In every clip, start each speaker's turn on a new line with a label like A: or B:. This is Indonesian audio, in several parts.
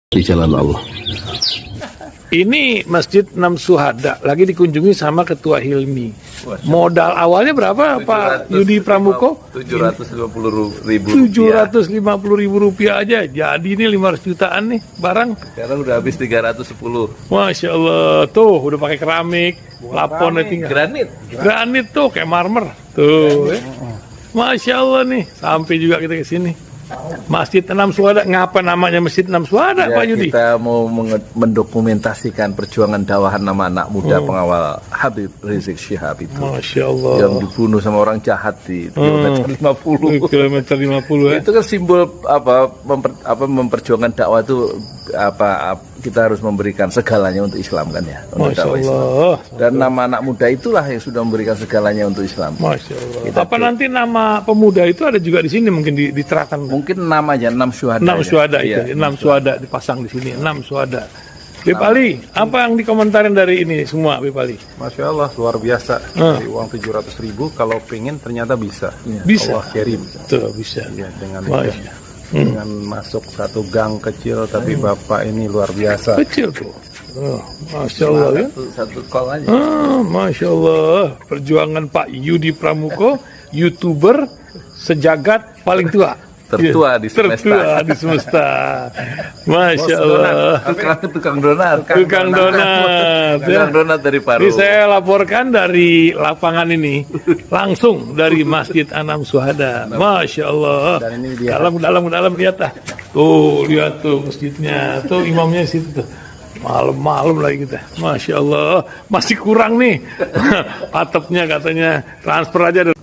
A: di jalan Allah.
B: Ini Masjid Enam Syuhada lagi dikunjungi sama Ketua Hilmi. Modal awalnya berapa Pak Yudi Pramuko?
C: 750.000
B: rupiah aja. Jadi ini 500 jutaan nih barang.
C: Sekarang udah habis 310.
B: Masya Allah, tuh udah pakai keramik, plafonnya tinggal. Granit tuh kayak marmer. Tuh, Masya Allah nih, sampai juga kita ke sini. Masjid Enam Syuhada, ngapa namanya Masjid Enam Syuhada,
C: Ya,
B: Pak Yudi?
C: kita mau mendokumentasikan perjuangan dakwah nama anak muda pengawal Habib Rizik Syihab itu.
B: Masya Allah.
C: Yang dibunuh sama orang jahat di kilometer 50.
B: Kilometer 50 ya.
C: Itu kan simbol memperjuangkan dakwah itu kita harus memberikan segalanya untuk Islam kan ya. Untuk
B: Masya
C: dakwah Islam.
B: Allah.
C: Dan nama anak muda itulah yang sudah memberikan segalanya untuk Islam.
B: Masya Allah. Apa nanti nama pemuda itu ada juga di sini mungkin diterapkan?
C: Mungkin namanya 6 syuhada.
B: 6 syuhada itu,
C: Iya.
B: 6 syuhada dipasang di sini, 6 syuhada. Bip Ali, apa yang dikomentarin dari ini semua, Bip Ali?
D: Masya Allah, luar biasa. Dari uang 700.000, kalau pengen ternyata bisa.
B: Bisa.
D: Allah kirim.
B: Tuh, bisa.
D: Ya, dengan
B: Masya.
D: dengan masuk satu gang kecil, tapi Bapak ini luar biasa.
B: Kecil tuh. Oh, Masya Allah ya.
C: Satu call aja.
B: Masya Allah. Perjuangan Pak Yudi Pramuko, YouTuber sejagat paling tua.
C: Tertua di semesta.
B: Tertua di semesta. Masya Allah.
C: Tukang donat.
B: Tukang donat.
C: Tukang donat dari Paru.
B: Ini saya laporkan dari lapangan ini, langsung dari Masjid Enam Syuhada. Masya Allah.
D: Dan ini dia.
B: Dalam lihat ah. Tuh, lihat tuh masjidnya. Tuh imamnya di situ tuh. Malam-malam lagi kita. Masya Allah. Masih kurang nih. Atapnya katanya transfer aja.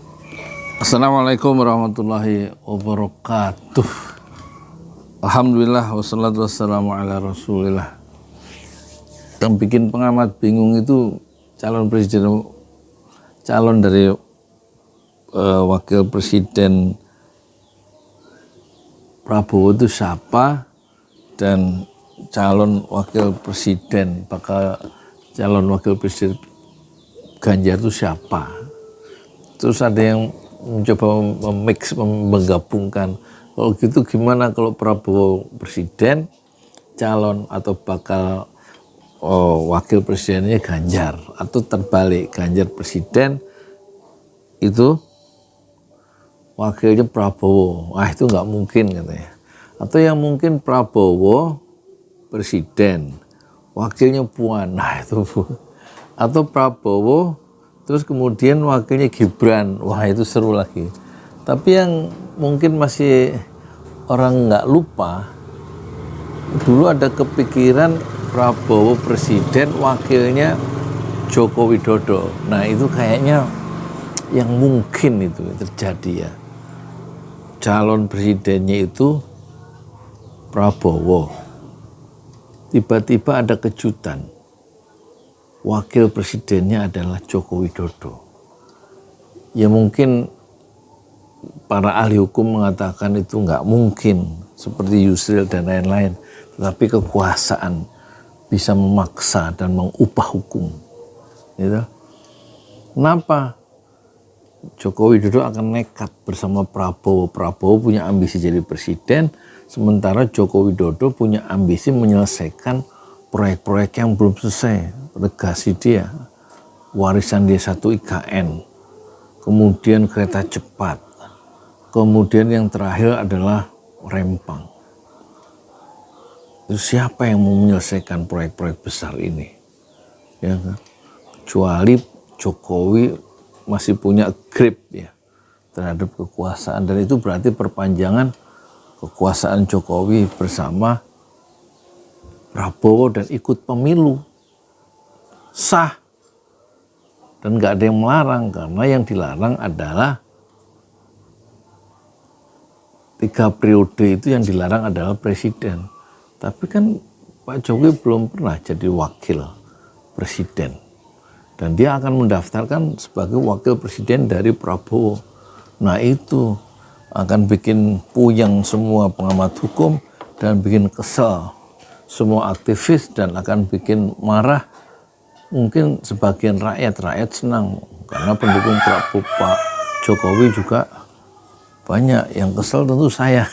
C: Assalamualaikum warahmatullahi wabarakatuh. Alhamdulillah wassalatu wassalamu ala rasulillah. Yang bikin pengamat bingung itu calon dari wakil presiden Prabowo itu siapa, dan calon wakil presiden calon wakil presiden Ganjar itu siapa. Terus ada yang mencoba menggabungkan, kalau gitu gimana kalau Prabowo presiden, calon atau bakal wakil presidennya Ganjar, atau terbalik, Ganjar presiden itu wakilnya Prabowo. Wah, itu nggak mungkin katanya. Atau yang mungkin Prabowo presiden, wakilnya Puan. Nah itu. Atau Prabowo terus kemudian wakilnya Gibran. Wah, itu seru lagi. Tapi yang mungkin masih orang nggak lupa, dulu ada kepikiran Prabowo presiden, wakilnya Joko Widodo. Nah itu kayaknya yang mungkin itu terjadi ya. Calon presidennya itu Prabowo. Tiba-tiba ada kejutan. Wakil presidennya adalah Joko Widodo. Ya mungkin para ahli hukum mengatakan itu nggak mungkin, seperti Yusril dan lain-lain. Tetapi kekuasaan bisa memaksa dan mengubah hukum. Gitu. Kenapa Joko Widodo akan nekat bersama Prabowo? Prabowo punya ambisi jadi presiden, sementara Joko Widodo punya ambisi menyelesaikan proyek-proyek yang belum selesai, legasi dia, warisan dia 1 IKN, kemudian kereta cepat, kemudian yang terakhir adalah Rempang. Itu siapa yang mau menyelesaikan proyek-proyek besar ini? Ya kan? Kecuali Jokowi masih punya grip ya terhadap kekuasaan, dan itu berarti perpanjangan kekuasaan Jokowi bersama Prabowo dan ikut pemilu sah, dan nggak ada yang melarang, karena yang dilarang adalah 3 periode itu, yang dilarang adalah presiden. Tapi kan Pak Jokowi belum pernah jadi wakil presiden, dan dia akan mendaftarkan sebagai wakil presiden dari Prabowo. Nah itu akan bikin puyeng semua pengamat hukum dan bikin kesel semua aktivis, dan akan bikin marah mungkin sebagian rakyat senang karena pendukung Pak Jokowi juga banyak. Yang kesel tentu saya.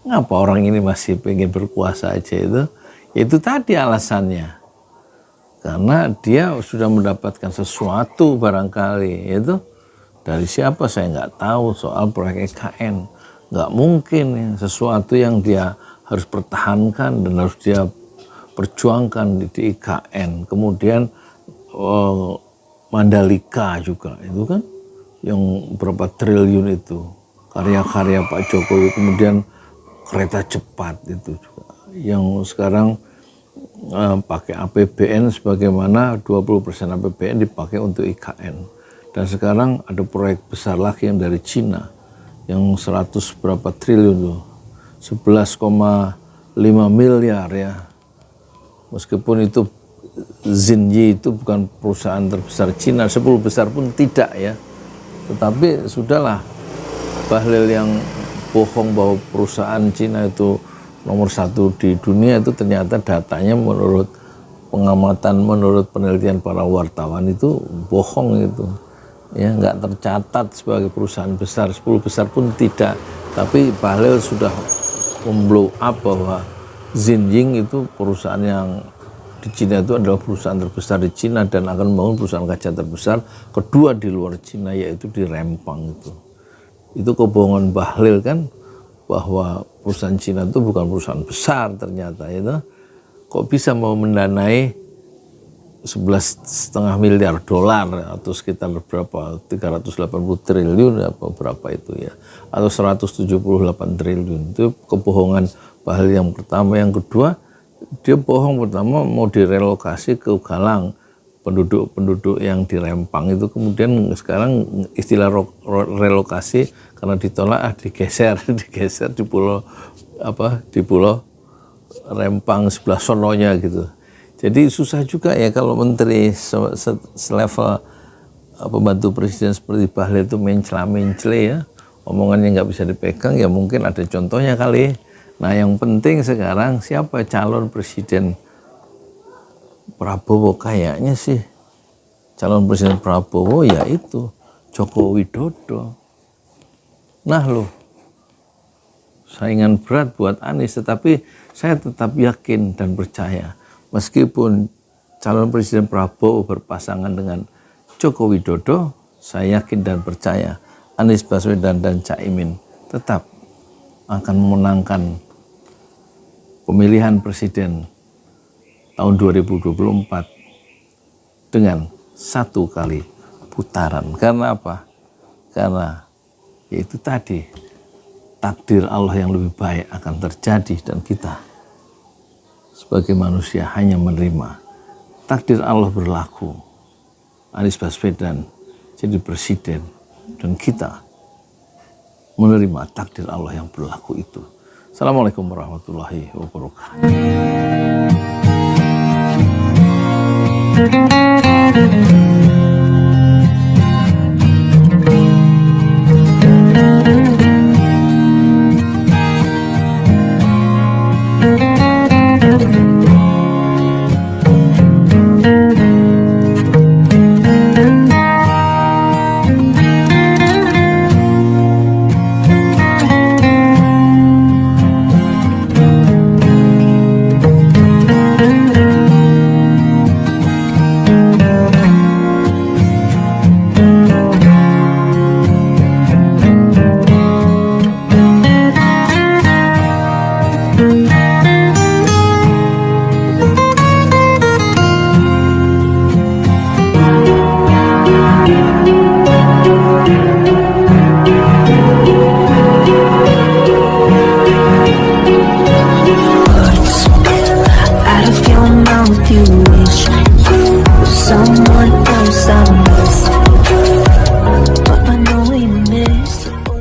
C: ngapa orang ini masih pengen berkuasa aja itu tadi alasannya. Karena dia sudah mendapatkan sesuatu barangkali, itu dari siapa saya nggak tahu soal proyek IKN. Nggak mungkin ya, sesuatu yang dia harus pertahankan dan harus dia perjuangkan di IKN. Kemudian Mandalika juga, itu kan yang berapa triliun itu. Karya-karya Pak Jokowi, kemudian kereta cepat itu juga. Yang sekarang pakai APBN sebagaimana 20% APBN dipakai untuk IKN. Dan sekarang ada proyek besar lagi yang dari Cina yang 100 berapa triliun tuh. 11,5 miliar ya. Meskipun itu Xinyi itu bukan perusahaan terbesar Cina, 10 besar pun tidak ya. Tetapi sudahlah, Bahlil yang bohong bahwa perusahaan Cina itu nomor 1 di dunia itu ternyata datanya menurut pengamatan, menurut penelitian para wartawan itu bohong itu. Ya, nggak tercatat sebagai perusahaan besar, 10 besar pun tidak. Tapi Bahlil sudah memblow up bahwa Xinyi itu perusahaan yang di Cina itu adalah perusahaan terbesar di Cina dan akan membangun perusahaan kaca terbesar kedua di luar Cina, yaitu di Rempang itu. Itu kebohongan Bahlil kan, bahwa perusahaan Cina itu bukan perusahaan besar ternyata itu. Kok bisa mau mendanai 11,5 miliar dolar atau sekitar berapa 380 triliun apa berapa itu ya, atau 178 triliun. Itu kebohongan Bahlil yang pertama. Yang kedua, dia bohong pertama mau direlokasi ke Galang, penduduk yang di Rempang itu. Kemudian sekarang istilah relokasi karena ditolak digeser di pulau Rempang sebelah sononya gitu. Jadi susah juga ya kalau menteri selevel pembantu presiden seperti Bahlil itu mencela-mencela ya, omongannya nggak bisa dipegang. Ya mungkin ada contohnya kali. Nah yang penting sekarang siapa calon presiden Prabowo? Kayaknya sih calon presiden Prabowo yaitu Joko Widodo. Nah loh, saingan berat buat Anies, tetapi saya tetap yakin dan percaya meskipun calon presiden Prabowo berpasangan dengan Joko Widodo, saya yakin dan percaya Anies Baswedan dan Caimin tetap akan memenangkan pemilihan presiden tahun 2024 dengan 1 kali putaran. Karena apa? Karena yaitu tadi, takdir Allah yang lebih baik akan terjadi dan kita sebagai manusia hanya menerima. Takdir Allah berlaku. Anies Baswedan jadi presiden dan kita menerima takdir Allah yang berlaku itu. Assalamualaikum warahmatullahi wabarakatuh.